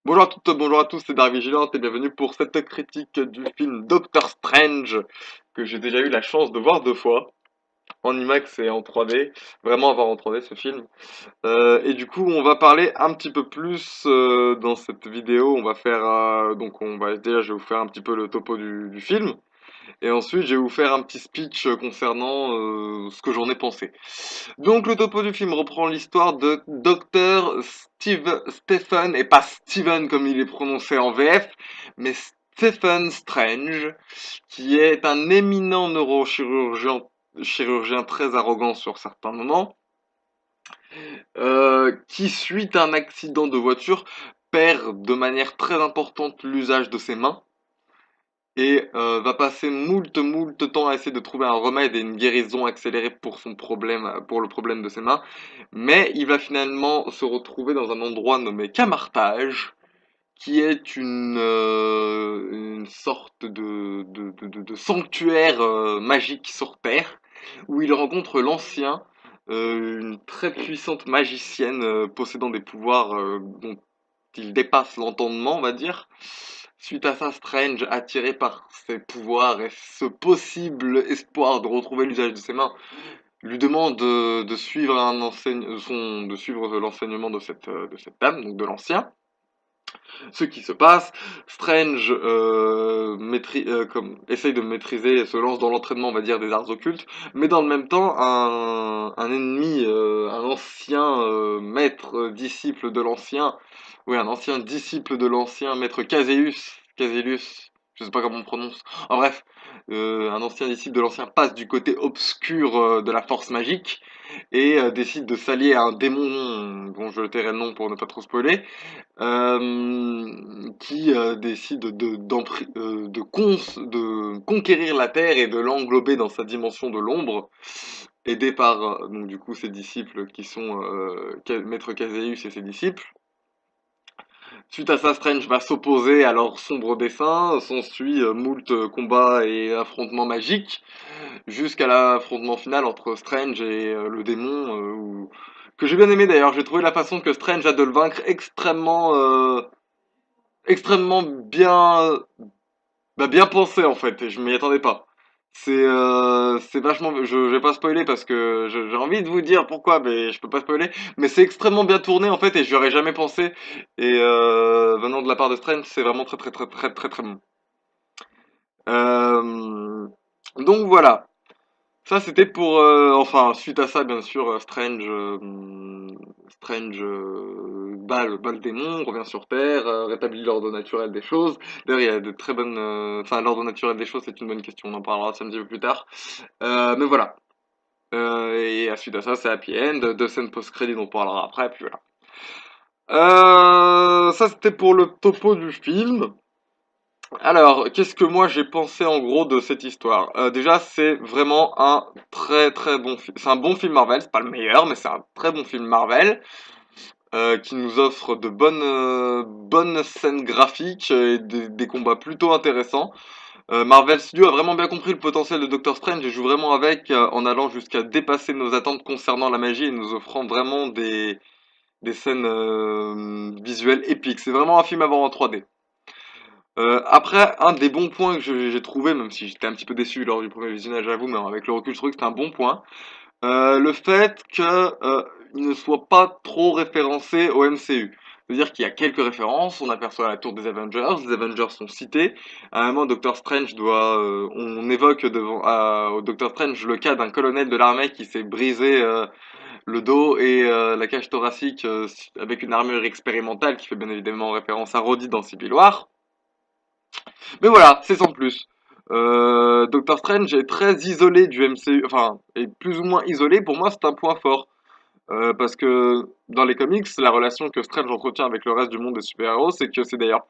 Bonjour à toutes, bonjour à tous, c'est Dark Vigilante et bienvenue pour cette critique du film Doctor Strange que j'ai déjà eu la chance de voir deux fois, en IMAX et en 3D, vraiment avoir en 3D ce film. Et du coup, on va parler un petit peu plus dans cette vidéo, on va faire, déjà je vais vous faire un petit peu le topo du film, et ensuite je vais vous faire un petit speech concernant ce que j'en ai pensé. Donc le topo du film reprend l'histoire de Dr Stephen, et pas Steven comme il est prononcé en VF, mais Stephen Strange, qui est un éminent chirurgien très arrogant sur certains moments, qui suite à un accident de voiture perd de manière très importante l'usage de ses mains et va passer moult temps à essayer de trouver un remède et une guérison accélérée pour son problème, pour le problème de ses mains. Mais il va finalement se retrouver dans un endroit nommé Camartage, qui est une sorte de sanctuaire magique sur Terre, où il rencontre l'ancien, une très puissante magicienne possédant des pouvoirs dont il dépasse l'entendement, on va dire. Suite à ça, Strange, attiré par ses pouvoirs et ce possible espoir de retrouver l'usage de ses mains, lui demande de suivre de suivre l'enseignement de cette dame, donc de l'ancien. Ce qui se passe, Strange essaye de maîtriser et se lance dans l'entraînement, on va dire, des arts occultes, mais dans le même temps, un ennemi, un ancien disciple de l'ancien, oui, un ancien disciple de l'ancien maître Caselus, je sais pas comment on prononce, en bref, un ancien disciple de l'ancien passe du côté obscur de la force magique, et décide de s'allier à un démon dont je tairai le nom pour ne pas trop spoiler, qui décide de conquérir la Terre et de l'englober dans sa dimension de l'ombre, aidé par donc du coup ses disciples qui sont Maître Caseus et ses disciples. Suite à ça, Strange va s'opposer à leur sombre dessein, s'ensuit moult combats et affrontements magiques, jusqu'à l'affrontement final entre Strange et le démon, que j'ai bien aimé d'ailleurs. J'ai trouvé la façon que Strange a de le vaincre extrêmement bien pensé en fait, et je m'y attendais pas. C'est vachement, je vais pas spoiler parce que j'ai envie de vous dire pourquoi, mais je peux pas spoiler. Mais c'est extrêmement bien tourné en fait, et j'y aurais jamais pensé. Et venant de la part de Strange, c'est vraiment très bon. Euh, donc voilà. Ça, c'était pour, enfin, suite à ça, bien sûr, Strange bat le démon, revient sur Terre, rétablit l'ordre naturel des choses. D'ailleurs, il y a de très bonnes, enfin, l'ordre naturel des choses, c'est une bonne question, on en parlera ça un petit peu plus tard. Mais voilà. Et à suite à ça, c'est Happy End, deux scènes post-crédit dont on parlera après, puis voilà. Ça, c'était pour le topo du film. Alors, qu'est-ce que moi j'ai pensé en gros de cette histoire? Déjà, c'est vraiment un très bon film. C'est un bon film Marvel, c'est pas le meilleur, mais c'est un très bon film Marvel qui nous offre de bonnes scènes graphiques et des combats plutôt intéressants. Marvel Studios a vraiment bien compris le potentiel de Doctor Strange et joue vraiment avec en allant jusqu'à dépasser nos attentes concernant la magie et nous offrant vraiment des scènes visuelles épiques. C'est vraiment un film à voir en 3D. Après, un des bons points que j'ai trouvé, même si j'étais un petit peu déçu lors du premier visionnage, j'avoue, mais avec le recul, je trouve que c'était un bon point. Le fait que il ne soit pas trop référencé au MCU. C'est-à-dire qu'il y a quelques références, on aperçoit la tour des Avengers sont cités. À un moment, Doctor Strange on évoque au Doctor Strange le cas d'un colonel de l'armée qui s'est brisé le dos et la cage thoracique avec une armure expérimentale qui fait bien évidemment référence à Rhodey dans Civil War. Mais voilà, c'est sans plus. Doctor Strange est très isolé du MCU, enfin, est plus ou moins isolé. Pour moi, c'est un point fort. Parce que dans les comics, la relation que Strange entretient avec le reste du monde des super-héros, c'est que c'est d'ailleurs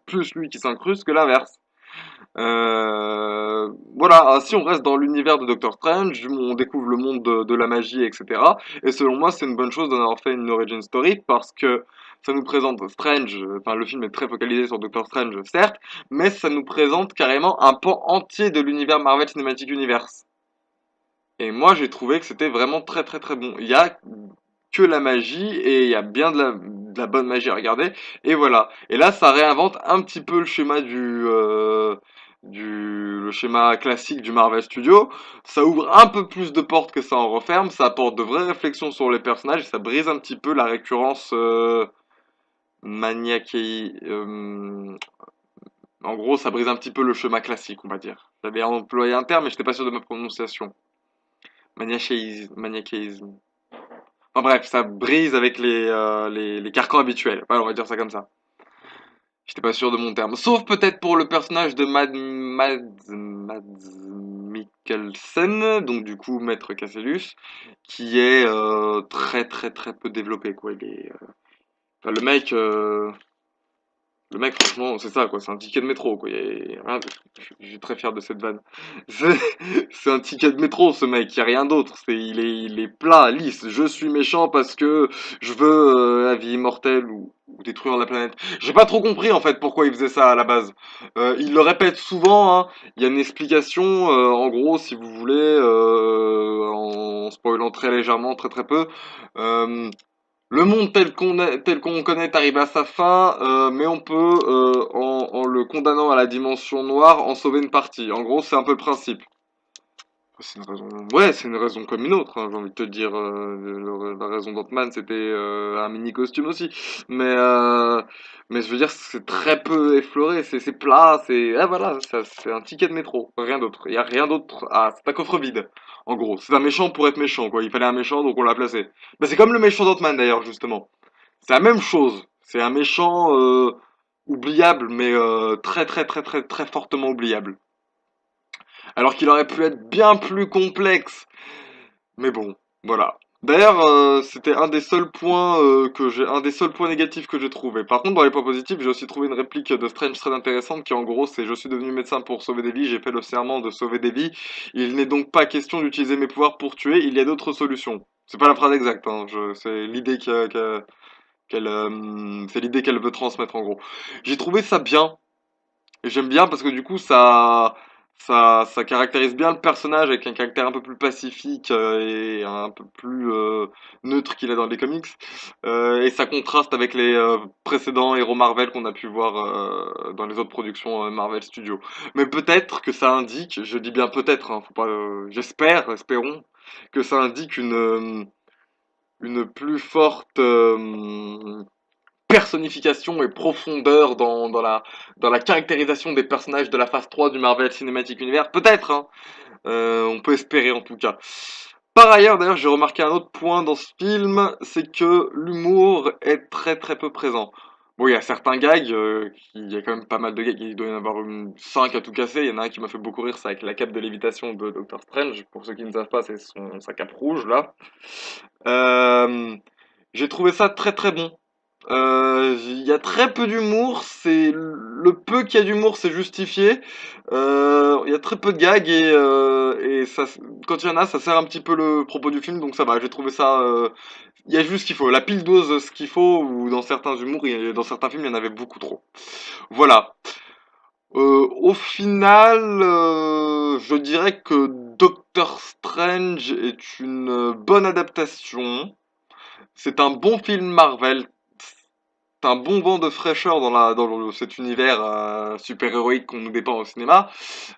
plus lui qui s'incruste que l'inverse. Voilà, si on reste dans l'univers de Doctor Strange, on découvre le monde de la magie, etc. Et selon moi, c'est une bonne chose d'en avoir fait une origin story parce que ça nous présente Strange, enfin le film est très focalisé sur Doctor Strange, certes, mais ça nous présente carrément un pan entier de l'univers Marvel Cinematic Universe. Et moi, j'ai trouvé que c'était vraiment très bon. Il y a que la magie et il y a bien de la bonne magie à regarder et voilà. Et là, ça réinvente un petit peu le schéma le schéma classique du Marvel Studio. Ça ouvre un peu plus de portes que ça en referme. Ça apporte de vraies réflexions sur les personnages et ça brise un petit peu la récurrence maniaque. En gros, ça brise un petit peu le schéma classique, on va dire. J'avais employé un terme, mais j'étais pas sûr de ma prononciation. Maniachéisme. Enfin bref, ça brise avec les carcans habituels. Voilà, on va dire ça comme ça. J'étais pas sûr de mon terme. Sauf peut-être pour le personnage de Mads Mikkelsen, donc du coup Maître Cassellus, qui est très très très peu développé, quoi. Il est, enfin, le mec, franchement, c'est ça, quoi. C'est un ticket de métro, quoi. Je suis très fier de cette vanne. C'est c'est un ticket de métro, ce mec. Il y a rien d'autre. Il est plat, lisse. Je suis méchant parce que je veux la vie immortelle ou détruire la planète. J'ai pas trop compris, en fait, pourquoi il faisait ça à la base. Il le répète souvent, hein. Il y a une explication, en gros, si vous voulez, en spoilant très légèrement, très très peu. Euh, le monde tel qu'on connaît arrive à sa fin, mais on peut, en le condamnant à la dimension noire, en sauver une partie. En gros, c'est un peu le principe. C'est une raison, ouais, c'est une raison comme une autre, hein, j'ai envie de te dire. La raison d'Ant-Man, c'était un mini costume aussi. Mais je veux dire, c'est très peu effleuré, c'est plat, ah, voilà, c'est un ticket de métro, rien d'autre. Il y a rien d'autre. Ah, c'est un coffre vide. En gros, c'est un méchant pour être méchant, quoi. Il fallait un méchant, donc on l'a placé. Bah, c'est comme le méchant d'Ant-Man d'ailleurs, justement. C'est la même chose. C'est un méchant oubliable, mais très très très très très fortement oubliable. Alors qu'il aurait pu être bien plus complexe. Mais bon, voilà. D'ailleurs, c'était un des seuls points négatifs que j'ai trouvé. Par contre, dans les points positifs, j'ai aussi trouvé une réplique de Strange très intéressante qui, en gros, c'est: je suis devenu médecin pour sauver des vies, j'ai fait le serment de sauver des vies. Il n'est donc pas question d'utiliser mes pouvoirs pour tuer, il y a d'autres solutions. C'est pas la phrase exacte, hein, c'est l'idée c'est l'idée qu'elle veut transmettre, en gros. J'ai trouvé ça bien. Et j'aime bien parce que du coup, ça caractérise bien le personnage avec un caractère un peu plus pacifique et un peu plus neutre qu'il est dans les comics. Et ça contraste avec les précédents héros Marvel qu'on a pu voir dans les autres productions Marvel Studios. Mais peut-être que ça indique, je dis bien peut-être, hein, faut pas, espérons, que ça indique une plus forte personnification et profondeur dans la caractérisation des personnages de la phase 3 du Marvel Cinematic Universe. Peut-être, hein. On peut espérer en tout cas. Par ailleurs, d'ailleurs, j'ai remarqué un autre point dans ce film, c'est que l'humour est très très peu présent. Bon, il y a certains gags, il y a quand même pas mal de gags, il doit y en avoir 5 à tout casser. Il y en a un qui m'a fait beaucoup rire, c'est avec la cape de lévitation de Doctor Strange. Pour ceux qui ne savent pas, c'est sa cape rouge là. Euh, j'ai trouvé ça très très bon. Il y a très peu d'humour, c'est le peu qu'il y a d'humour, c'est justifié. Il y a très peu de gags et ça, quand il y en a, ça sert un petit peu le propos du film, donc ça va. J'ai trouvé ça. Il y a juste ce qu'il faut, la pile dose, ce qu'il faut. Ou dans certains humours, dans certains films, il y en avait beaucoup trop. Voilà. Au final, je dirais que Doctor Strange est une bonne adaptation. C'est un bon film Marvel, un bon vent de fraîcheur cet univers super-héroïque qu'on nous dépeint au cinéma.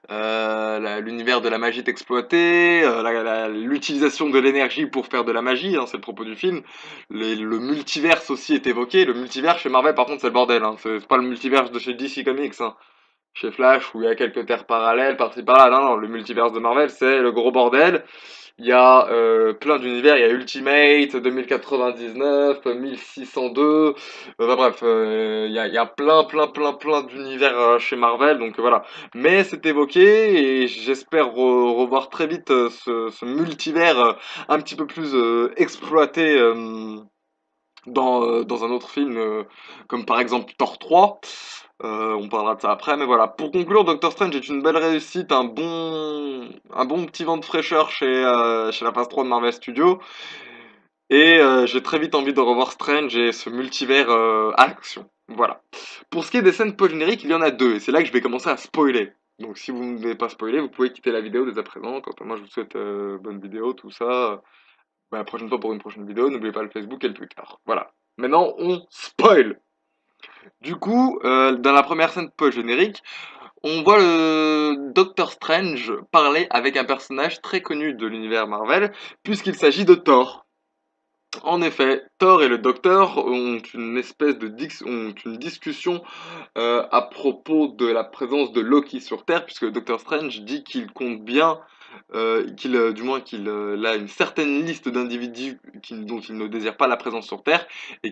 L'univers de la magie est exploité, l'utilisation de l'énergie pour faire de la magie, hein, c'est le propos du film. Le multiverse aussi est évoqué. Le multiverse chez Marvel, par contre, c'est le bordel. Hein. C'est pas le multiverse de chez DC Comics. Hein. Chez Flash, où il y a quelques terres parallèles par-ci par-là. Non, non, le multiverse de Marvel, c'est le gros bordel. Il y a plein d'univers, il y a Ultimate, 2099, 1602, bref, il y a plein d'univers chez Marvel, donc voilà. Mais c'est évoqué et j'espère revoir très vite ce multivers un petit peu plus exploité dans un autre film, comme par exemple Thor 3. On parlera de ça après, mais voilà. Pour conclure, Doctor Strange est une belle réussite, un bon petit vent de fraîcheur chez la phase 3 de Marvel Studios. Et j'ai très vite envie de revoir Strange et ce multivers à l'action. Voilà. Pour ce qui est des scènes post-génériques, il y en a deux, et c'est là que je vais commencer à spoiler. Donc si vous ne voulez pas spoiler, vous pouvez quitter la vidéo dès à présent. Quant à moi, je vous souhaite bonne vidéo, tout ça. Bah, la prochaine fois pour une prochaine vidéo, n'oubliez pas le Facebook et le Twitter. Voilà. Maintenant, on spoil. Du coup, dans la première scène post-générique, on voit le Doctor Strange parler avec un personnage très connu de l'univers Marvel, puisqu'il s'agit de Thor. En effet, Thor et le Docteur ont une espèce de ont une discussion à propos de la présence de Loki sur Terre, puisque le Docteur Strange dit qu'il compte bien, du moins qu'il a une certaine liste d'individus dont il ne désire pas la présence sur Terre, et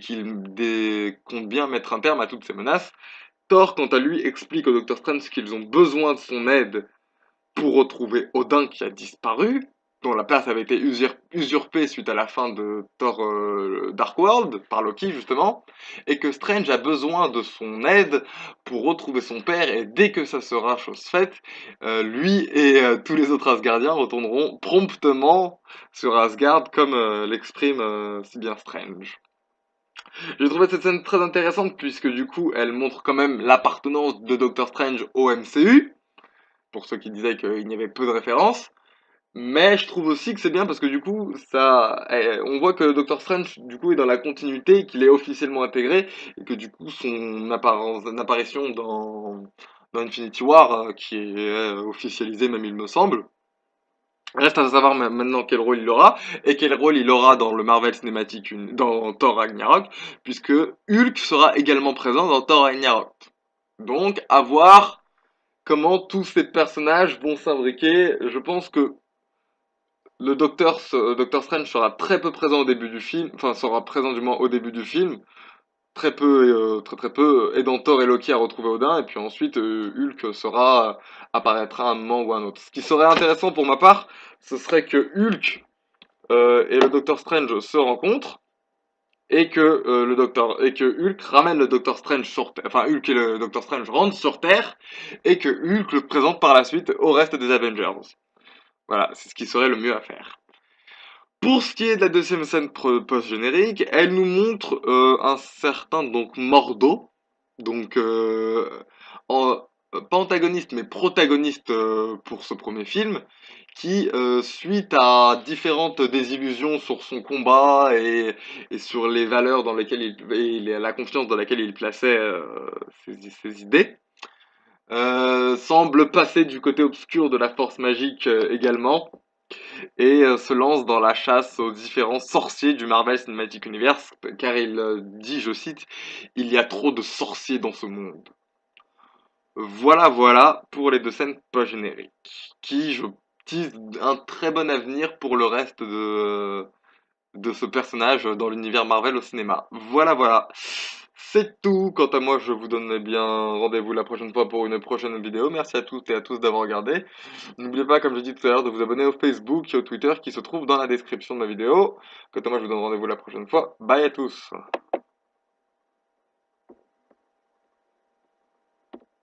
compte bien mettre un terme à toutes ces menaces. Thor, quant à lui, explique au Docteur Strange qu'ils ont besoin de son aide pour retrouver Odin qui a disparu, dont la place avait été usurpée suite à la fin de Thor Dark World, par Loki justement, et que Strange a besoin de son aide pour retrouver son père, et dès que ça sera chose faite, lui et tous les autres Asgardiens retourneront promptement sur Asgard, comme l'exprime si bien Strange. J'ai trouvé cette scène très intéressante, puisque du coup, elle montre quand même l'appartenance de Doctor Strange au MCU, pour ceux qui disaient qu'il y avait peu de références. Mais je trouve aussi que c'est bien parce que du coup, on voit que Doctor Strange du coup est dans la continuité, qu'il est officiellement intégré et que du coup son apparition dans Infinity War, qui est officialisée même il me semble. Reste à savoir maintenant quel rôle il aura et quel rôle il aura dans le Marvel Cinematic dans Thor Ragnarok, puisque Hulk sera également présent dans Thor Ragnarok. Donc à voir comment tous ces personnages vont s'imbriquer. Je pense que Doctor Strange sera très peu présent au début du film, enfin sera présent du moins au début du film, très peu, très très peu, aidant Thor et Loki à retrouver Odin, et puis ensuite Hulk apparaîtra à un moment ou à un autre. Ce qui serait intéressant pour ma part, ce serait que Hulk et le Doctor Strange se rencontrent, et que Hulk ramène le Doctor Strange sur Terre, enfin Hulk et le Doctor Strange rentrent sur Terre, et que Hulk le présente par la suite au reste des Avengers. Voilà, c'est ce qui serait le mieux à faire. Pour ce qui est de la deuxième scène post-générique, elle nous montre un certain donc Mordo, donc en- pas antagoniste mais protagoniste pour ce premier film, qui suite à différentes désillusions sur son combat et sur les valeurs dans lesquelles la confiance dans laquelle il plaçait ses idées, semble passer du côté obscur de la force magique également et se lance dans la chasse aux différents sorciers du Marvel Cinematic Universe, car il dit, je cite, il y a trop de sorciers dans ce monde. Voilà, voilà pour les deux scènes post-génériques, qui, je tease un très bon avenir pour le reste de ce personnage dans l'univers Marvel au cinéma. Voilà, voilà. C'est tout. Quant à moi, je vous donne bien rendez-vous la prochaine fois pour une prochaine vidéo. Merci à toutes et à tous d'avoir regardé. N'oubliez pas, comme j'ai dit tout à l'heure, de vous abonner au Facebook et au Twitter qui se trouvent dans la description de ma vidéo. Quant à moi, je vous donne rendez-vous la prochaine fois. Bye à tous.